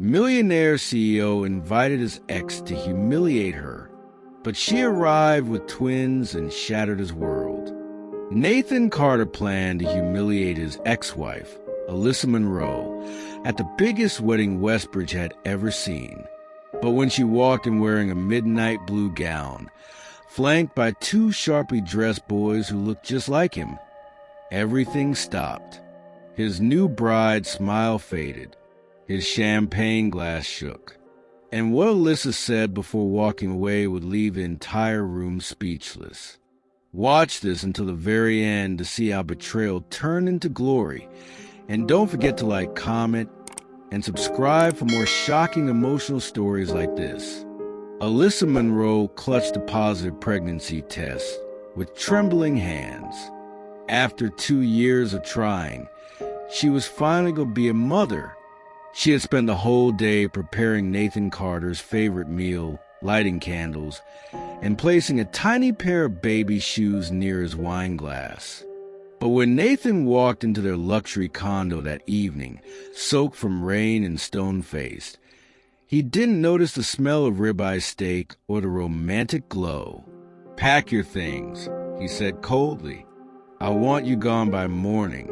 Millionaire CEO invited his ex to humiliate her, but she arrived with twins and shattered his world. Nathan Carter planned to humiliate his ex-wife, Alyssa Monroe, at the biggest wedding Westbridge had ever seen. But when she walked in wearing a midnight blue gown, flanked by two sharply dressed boys who looked just like him, everything stopped. His new bride's smile faded. His champagne glass shook. And what Alyssa said before walking away would leave the entire room speechless. Watch this until the very end to see how betrayal turned into glory. And don't forget to like, comment, and subscribe for more shocking emotional stories like this. Alyssa Monroe clutched a positive pregnancy test with trembling hands. After 2 years of trying, she was finally going to be a mother. She had spent the whole day preparing Nathan Carter's favorite meal, lighting candles, and placing a tiny pair of baby shoes near his wine glass. But when Nathan walked into their luxury condo that evening, soaked from rain and stone-faced, he didn't notice the smell of ribeye steak or the romantic glow. "Pack your things," he said coldly. "I want you gone by morning."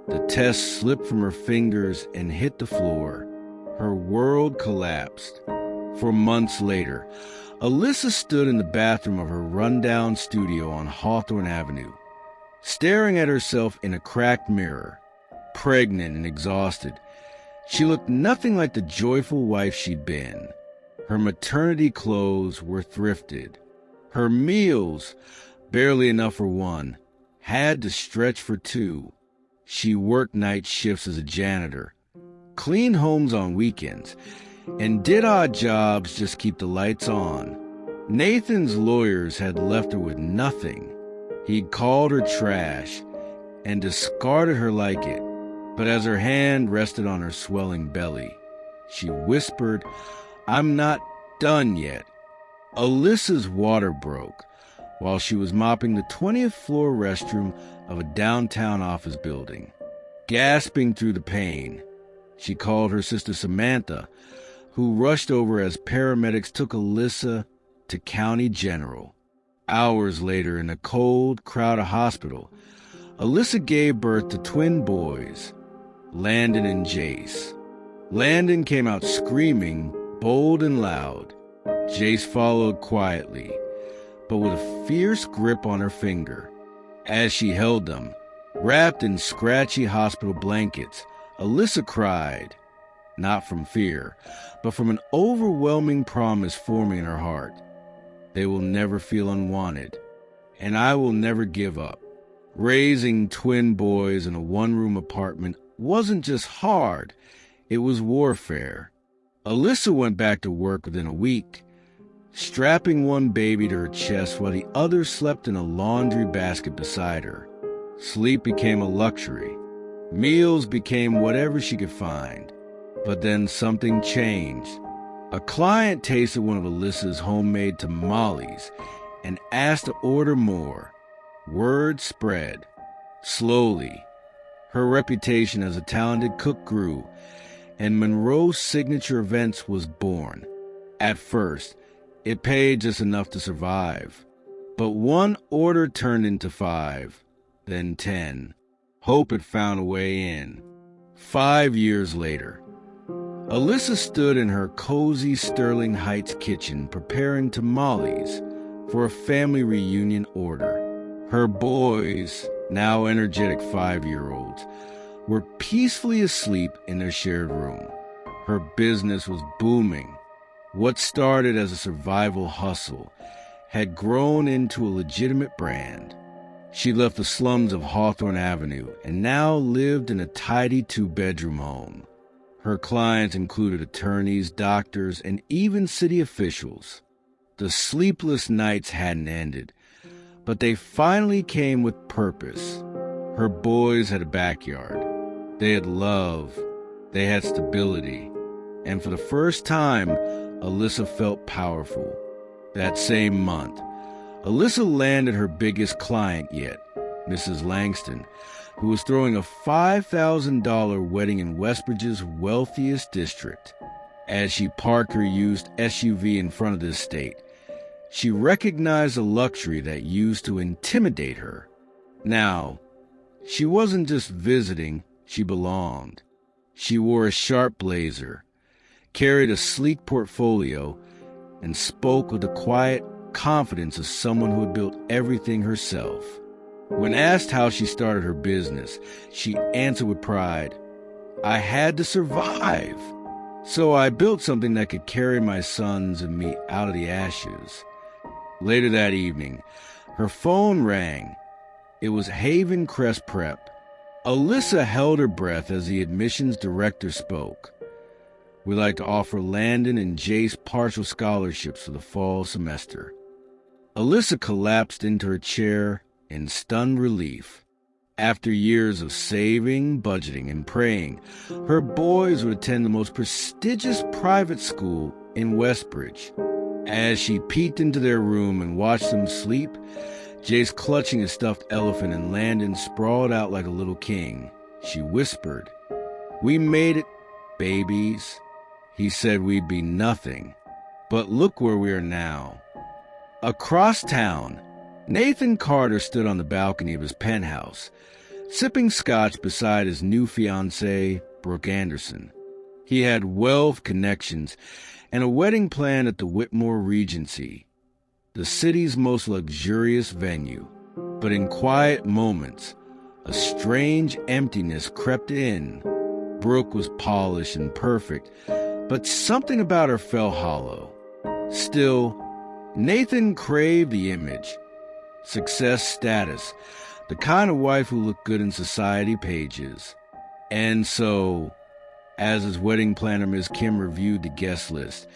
The test slipped from her fingers and hit the floor. Her world collapsed. For months later, Alyssa stood in the bathroom of her rundown studio on Hawthorne Avenue, staring at herself in a cracked mirror. Pregnant and exhausted, she looked nothing like the joyful wife she'd been. Her maternity clothes were thrifted. Her meals, barely enough for one, had to stretch for two. She worked night shifts as a janitor, cleaned homes on weekends, and did odd jobs just to keep the lights on. Nathan's lawyers had left her with nothing. He'd called her trash and discarded her like it. But as her hand rested on her swelling belly, she whispered, "I'm not done yet." Alyssa's water broke while she was mopping the 20th floor restroom of a downtown office building. Gasping through the pain, she called her sister Samantha, who rushed over as paramedics took Alyssa to County General. Hours later, in a cold, crowded hospital, Alyssa gave birth to twin boys, Landon and Jace. Landon came out screaming, bold and loud. Jace followed quietly, but with a fierce grip on her finger. As she held them, wrapped in scratchy hospital blankets, Alyssa cried, not from fear, but from an overwhelming promise forming in her heart. They will never feel unwanted, and I will never give up. Raising twin boys in a one-room apartment wasn't just hard, it was warfare. Alyssa went back to work within a week, strapping one baby to her chest while the other slept in a laundry basket beside her. Sleep became a luxury. Meals became whatever she could find. But then something changed. A client tasted one of Alyssa's homemade tamales and asked to order more. Word spread. Slowly, her reputation as a talented cook grew, and Monroe's signature events was born. At first, it paid just enough to survive. But one order turned into 5, then 10. Hope had found a way in. 5 years later, Alyssa stood in her cozy Sterling Heights kitchen preparing tamales for a family reunion order. Her boys, now energetic 5-year-olds, were peacefully asleep in their shared room. Her business was booming. What started as a survival hustle had grown into a legitimate brand. She left the slums of Hawthorne Avenue and now lived in a tidy 2-bedroom home. Her clients included attorneys, doctors, and even city officials. The sleepless nights hadn't ended, but they finally came with purpose. Her boys had a backyard. They had love. They had stability. And for the first time, Alyssa felt powerful. That same month, Alyssa landed her biggest client yet, Mrs. Langston, who was throwing a $5,000 wedding in Westbridge's wealthiest district. As she parked her used SUV in front of the estate, she recognized a luxury that used to intimidate her. Now, she wasn't just visiting, she belonged. She wore a sharp blazer, carried a sleek portfolio, and spoke with the quiet confidence of someone who had built everything herself. When asked how she started her business, she answered with pride, "I had to survive. So I built something that could carry my sons and me out of the ashes." Later that evening, her phone rang. It was Haven Crest Prep. Alyssa held her breath as the admissions director spoke. "We'd like to offer Landon and Jace partial scholarships for the fall semester." Alyssa collapsed into her chair in stunned relief. After years of saving, budgeting, and praying, her boys would attend the most prestigious private school in Westbridge. As she peeked into their room and watched them sleep, Jace clutching a stuffed elephant and Landon sprawled out like a little king, she whispered, "We made it, babies. He said we'd be nothing. But look where we are now." Across town, Nathan Carter stood on the balcony of his penthouse, sipping scotch beside his new fiancée, Brooke Anderson. He had wealth, connections, and a wedding planned at the Whitmore Regency, the city's most luxurious venue. But in quiet moments, a strange emptiness crept in. Brooke was polished and perfect, but something about her felt hollow. Still, Nathan craved the image. Success, status, the kind of wife who looked good in society pages. And so, as his wedding planner Ms. Kim reviewed the guest list,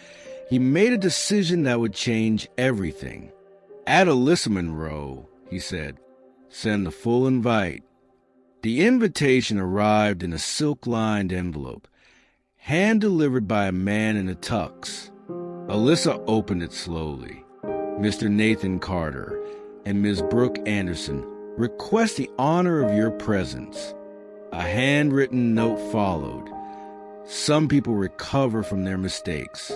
he made a decision that would change everything. "Add Alyssa Monroe," he said. "Send the full invite." The invitation arrived in a silk-lined envelope, hand-delivered by a man in a tux. Alyssa opened it slowly. "Mr. Nathan Carter and Ms. Brooke Anderson request the honor of your presence." A handwritten note followed. "Some people recover from their mistakes.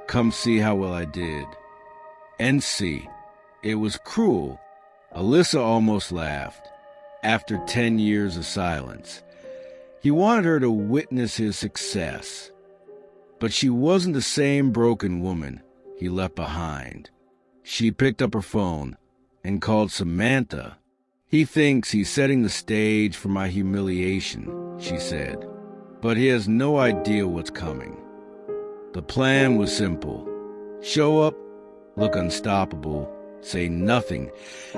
Come see how well I did." And see, it was cruel. Alyssa almost laughed. After 10 years of silence, he wanted her to witness his success. But she wasn't the same broken woman he left behind. She picked up her phone and called Samantha. "He thinks he's setting the stage for my humiliation," she said, "but he has no idea what's coming." The plan was simple. Show up, look unstoppable, say nothing,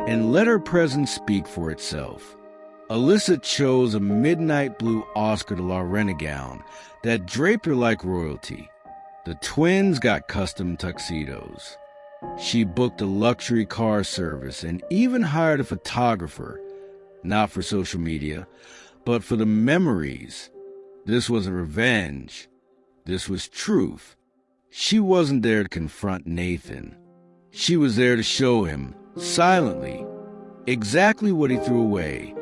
and let her presence speak for itself. Alyssa chose a midnight blue Oscar de la Renta gown that draped her like royalty. The twins got custom tuxedos. She booked a luxury car service and even hired a photographer, not for social media, but for the memories. This wasn't revenge. This was truth. She wasn't there to confront Nathan. She was there to show him, silently, exactly what he threw away.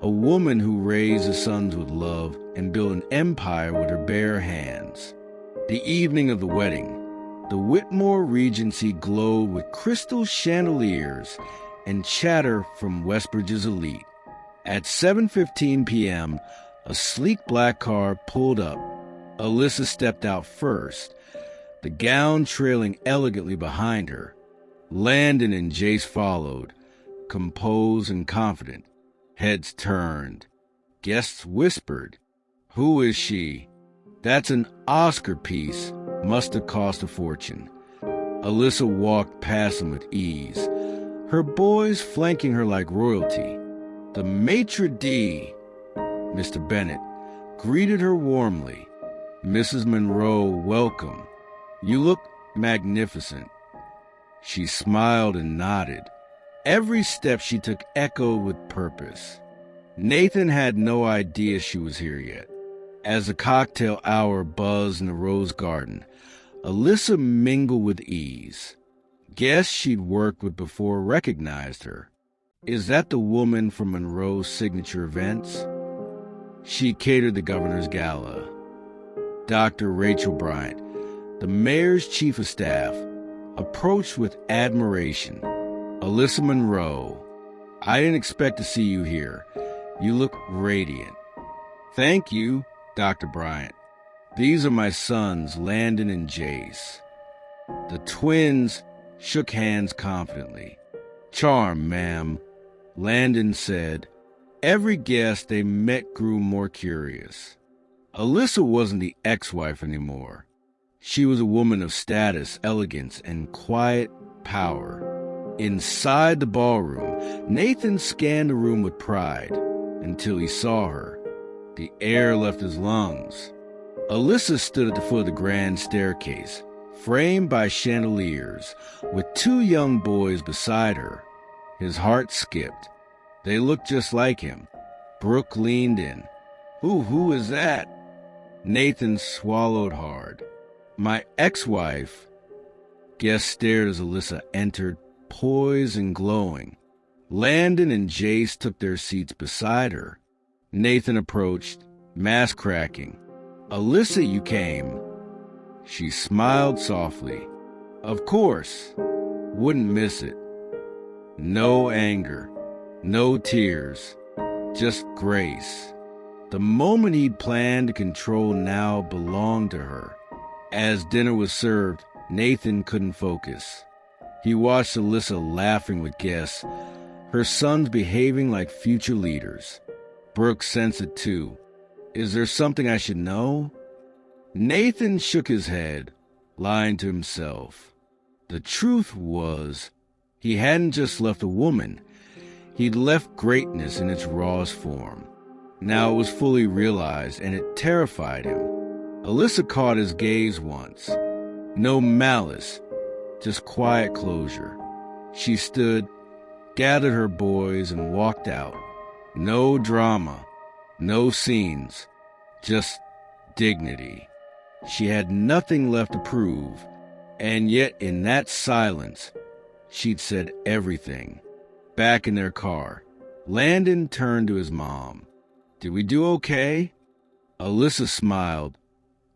A woman who raised her sons with love and built an empire with her bare hands. The evening of the wedding, the Whitmore Regency glowed with crystal chandeliers and chatter from Westbridge's elite. At 7:15 p.m., a sleek black car pulled up. Alyssa stepped out first, the gown trailing elegantly behind her. Landon and Jace followed, composed and confident. Heads turned. Guests whispered, "Who is she? That's an Oscar piece. Must have cost a fortune." Alyssa walked past them with ease, her boys flanking her like royalty. The maitre d', Mr. Bennett, greeted her warmly. "Mrs. Monroe, welcome. You look magnificent." She smiled and nodded. Every step she took echoed with purpose. Nathan had no idea she was here yet. As the cocktail hour buzzed in the rose garden, Alyssa mingled with ease. Guests she'd worked with before recognized her. Is that the woman from Monroe's signature events? She catered the governor's gala. Dr. Rachel Bryant, the mayor's chief of staff, approached with admiration. Alyssa Monroe, I didn't expect to see you here. You look radiant. Thank you, Dr. Bryant. These are my sons, Landon and Jace. The twins shook hands confidently. Charmed, ma'am, Landon said. Every guest they met grew more curious. Alyssa wasn't the ex-wife anymore. She was a woman of status, elegance, and quiet power. Inside the ballroom, Nathan scanned the room with pride until he saw her. The air left his lungs. Alyssa stood at the foot of the grand staircase, framed by chandeliers, with two young boys beside her. His heart skipped. They looked just like him. Brooke leaned in. Who is that? Nathan swallowed hard. My ex-wife. Guests stared as Alyssa entered, poised and glowing. Landon and Jace took their seats beside her. Nathan approached, mask cracking. Alyssa, you came. She smiled softly. Of course. Wouldn't miss it. No anger. No tears. Just grace. The moment he'd planned to control now belonged to her. As dinner was served, Nathan couldn't focus. He watched Alyssa laughing with guests, her sons behaving like future leaders. Brooke sensed it too. Is there something I should know? Nathan shook his head, lying to himself. The truth was, he hadn't just left a woman. He'd left greatness in its rawest form. Now it was fully realized, and it terrified him. Alyssa caught his gaze once. No malice, just quiet closure. She stood, gathered her boys, and walked out. No drama, no scenes, just dignity. She had nothing left to prove, and yet in that silence, she'd said everything. Back in their car, Landon turned to his mom. Did we do okay? Alyssa smiled,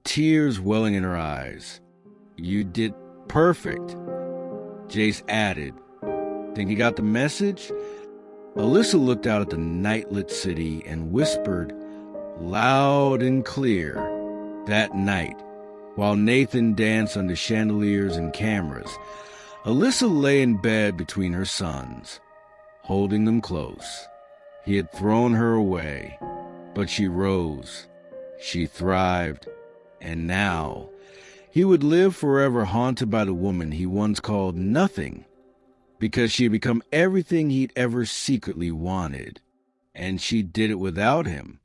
tears welling in her eyes. You did perfect. Jace added, think you got the message? Alyssa looked out at the night-lit city and whispered, loud and clear, that night, while Nathan danced under chandeliers and cameras, Alyssa lay in bed between her sons, holding them close. He had thrown her away, but she rose. She thrived, and now he would live forever haunted by the woman he once called nothing, because she had become everything he'd ever secretly wanted, and she did it without him.